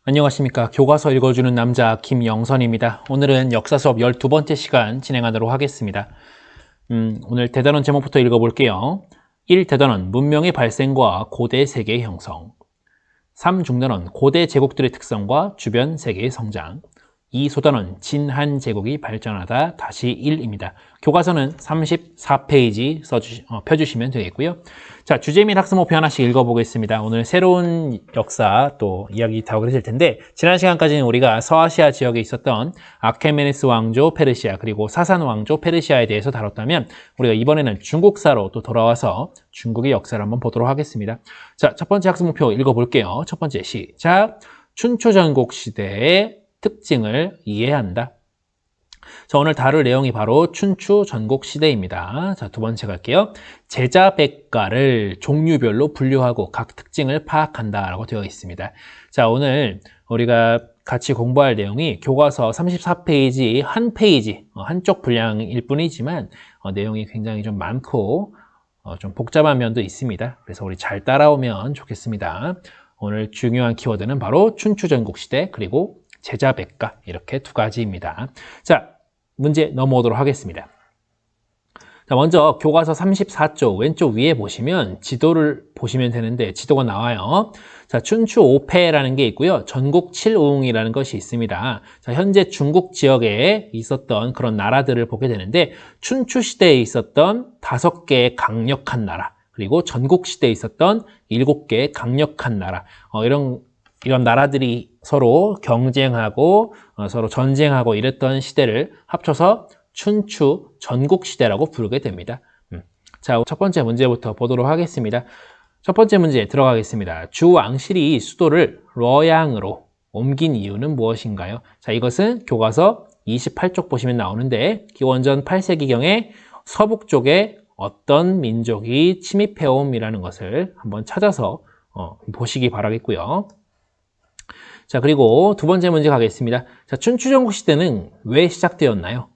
안녕하십니까. 교과서 읽어주는 남자 김영선입니다. 오늘은 역사 수업 12번째 시간 진행하도록 하겠습니다. 오늘 대단원 제목부터 읽어볼게요. 1. 대단원 문명의 발생과 고대 세계의 형성. 3. 중단원 고대 제국들의 특성과 주변 세계의 성장. 2. 소단원 진한 제국이 발전하다 다시 1입니다. 교과서는 34페이지 펴주시면 되겠고요. 자, 주제 및 학습 목표 하나씩 읽어보겠습니다. 오늘 새로운 역사 또 이야기 다루게 될 텐데, 지난 시간까지는 우리가 서아시아 지역에 있었던 아케메네스 왕조 페르시아 그리고 사산 왕조 페르시아에 대해서 다뤘다면, 우리가 이번에는 중국사로 또 돌아와서 중국의 역사를 한번 보도록 하겠습니다. 자, 첫 번째 학습 목표 읽어볼게요. 첫 번째 시작. 춘추 전국 시대의 특징을 이해한다. 자, 오늘 다룰 내용이 바로 춘추 전국 시대입니다. 자, 두 번째 갈게요. 제자백가를 종류별로 분류하고 각 특징을 파악한다 라고 되어 있습니다. 자, 오늘 우리가 같이 공부할 내용이 교과서 34페이지 한 페이지, 한쪽 분량일 뿐이지만 내용이 굉장히 좀 많고 좀 복잡한 면도 있습니다. 그래서 우리 잘 따라오면 좋겠습니다. 오늘 중요한 키워드는 바로 춘추 전국 시대 그리고 제자백가, 이렇게 두 가지입니다. 자, 문제 넘어오도록 하겠습니다. 자, 먼저 교과서 34쪽 왼쪽 위에 보시면 지도를 보시면 되는데, 지도가 나와요. 자, 춘추 5패라는 게 있고요. 전국 7우웅이라는 것이 있습니다. 자, 현재 중국 지역에 있었던 그런 나라들을 보게 되는데, 춘추 시대에 있었던 5개의 강력한 나라, 그리고 전국 시대에 있었던 7개의 강력한 나라, 이런 나라들이 서로 경쟁하고 서로 전쟁하고 이랬던 시대를 합쳐서 춘추 전국 시대라고 부르게 됩니다. 자, 첫 번째 문제부터 보도록 하겠습니다. 첫 번째 문제 들어가겠습니다. 주왕실이 수도를 러양으로 옮긴 이유는 무엇인가요? 자, 이것은 교과서 28쪽 보시면 나오는데, 기원전 8세기경에 서북 쪽에 어떤 민족이 침입해옴이라는 것을 한번 찾아서 보시기 바라겠고요. 자, 그리고 두 번째 문제 가겠습니다. 자, 춘추 전국 시대는 왜 시작되었나요?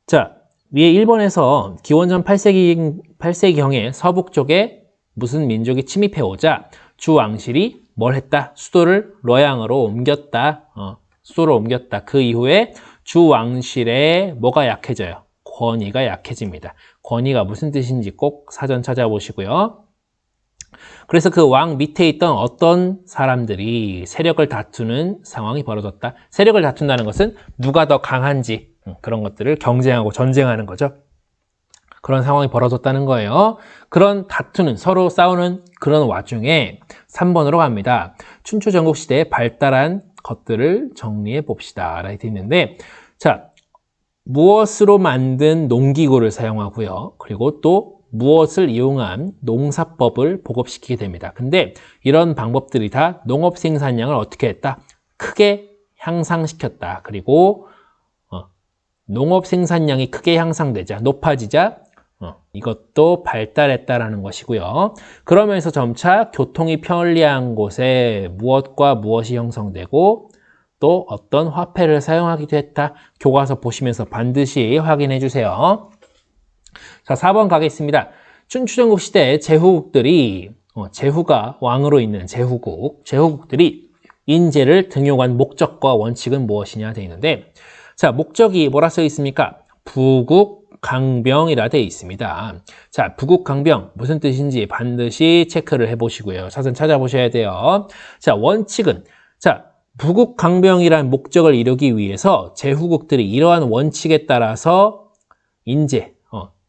자, 위에 1번에서 기원전 8세기경에 서북 쪽에 무슨 민족이 침입해 오자 주왕실이 뭘 했다? 수도를 러양으로 옮겼다. 수도를 옮겼다. 그 이후에 주왕실의 뭐가 약해져요? 권위가 약해집니다. 권위가 무슨 뜻인지 꼭 사전 찾아보시고요. 그래서 그 왕 밑에 있던 어떤 사람들이 세력을 다투는 상황이 벌어졌다. 세력을 다툰다는 것은 누가 더 강한지 그런 것들을 경쟁하고 전쟁하는 거죠. 그런 상황이 벌어졌다는 거예요. 그런 다투는, 서로 싸우는 그런 와중에 3번으로 갑니다. 춘추 전국 시대에 발달한 것들을 정리해 봅시다 라고 되어 있는데, 자, 무엇으로 만든 농기구를 사용하고요. 그리고 또 무엇을 이용한 농사법을 보급시키게 됩니다. 근데 이런 방법들이 다 농업 생산량을 어떻게 했다? 크게 향상시켰다. 그리고 농업 생산량이 크게 향상되자, 높아지자 이것도 발달했다라는 것이고요. 그러면서 점차 교통이 편리한 곳에 무엇과 무엇이 형성되고 또 어떤 화폐를 사용하기도 했다. 교과서 보시면서 반드시 확인해 주세요. 자, 4번 가겠습니다. 춘추전국 시대 제후국들이, 제후가 왕으로 있는 제후국들이 인재를 등용한 목적과 원칙은 무엇이냐 되어 있는데, 자, 목적이 뭐라 써 있습니까? 부국강병이라 되어 있습니다. 자, 부국강병 무슨 뜻인지 반드시 체크를 해보시고요. 사전 찾아보셔야 돼요. 자, 원칙은, 자, 부국강병이란 목적을 이루기 위해서 제후국들이 이러한 원칙에 따라서 인재,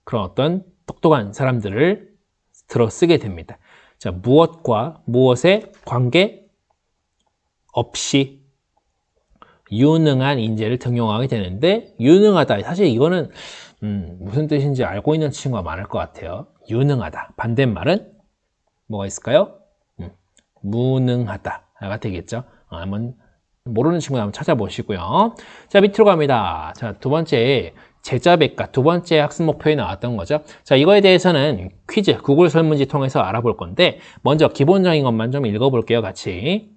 그런 어떤 똑똑한 사람들을 들어 쓰게 됩니다. 자, 무엇과 무엇의 관계 없이 유능한 인재를 등용하게 되는데, 유능하다. 사실 이거는 무슨 뜻인지 알고 있는 친구가 많을 것 같아요. 유능하다. 반대말은 뭐가 있을까요? 무능하다가 되겠죠. 한번 모르는 친구 한번 찾아보시고요. 자, 밑으로 갑니다. 자, 두 번째 제자백가, 두 번째 학습 목표에 나왔던 거죠. 자, 이거에 대해서는 퀴즈, 구글 설문지 통해서 알아볼 건데, 먼저 기본적인 것만 좀 읽어볼게요, 같이.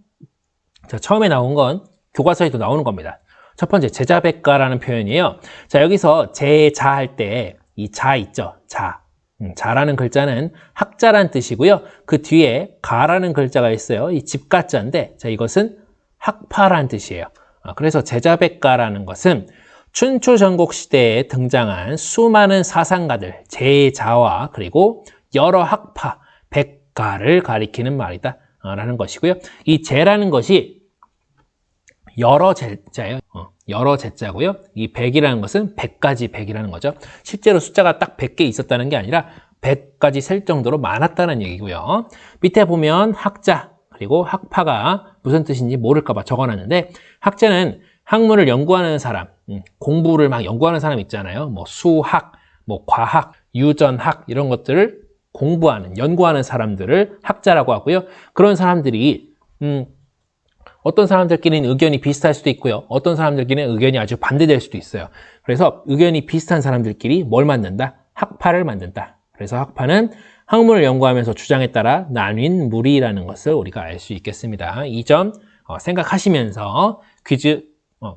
자, 처음에 나온 건 교과서에도 나오는 겁니다. 첫 번째, 제자백가라는 표현이에요. 자, 여기서 제자 할 때 이 자 있죠? 자. 자라는 글자는 학자란 뜻이고요. 그 뒤에 가라는 글자가 있어요. 이 집가자인데, 자, 이것은 학파라는 뜻이에요. 그래서 제자백가라는 것은 춘추 전국 시대에 등장한 수많은 사상가들, 제자와 그리고 여러 학파, 백가를 가리키는 말이다 라는 것이고요. 이 제라는 것이 여러 제자예요. 여러 제자고요. 이 백이라는 것은 100가지 백이라는 거죠. 실제로 숫자가 딱 100개 있었다는 게 아니라 100까지 셀 정도로 많았다는 얘기고요. 밑에 보면 학자 그리고 학파가 무슨 뜻인지 모를까 봐 적어놨는데, 학자는 학문을 연구하는 사람, 공부를 막 연구하는 사람 있잖아요. 뭐 수학, 뭐 과학, 유전학 이런 것들을 공부하는, 연구하는 사람들을 학자라고 하고요. 그런 사람들이 어떤 사람들끼리는 의견이 비슷할 수도 있고요. 어떤 사람들끼리는 의견이 아주 반대될 수도 있어요. 그래서 의견이 비슷한 사람들끼리 뭘 만든다? 학파를 만든다. 그래서 학파는 학문을 연구하면서 주장에 따라 나뉜 무리라는 것을 우리가 알 수 있겠습니다. 이 점 생각하시면서 퀴즈,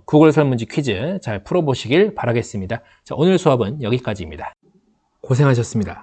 구글 설문지 퀴즈 잘 풀어보시길 바라겠습니다. 자, 오늘 수업은 여기까지입니다. 고생하셨습니다.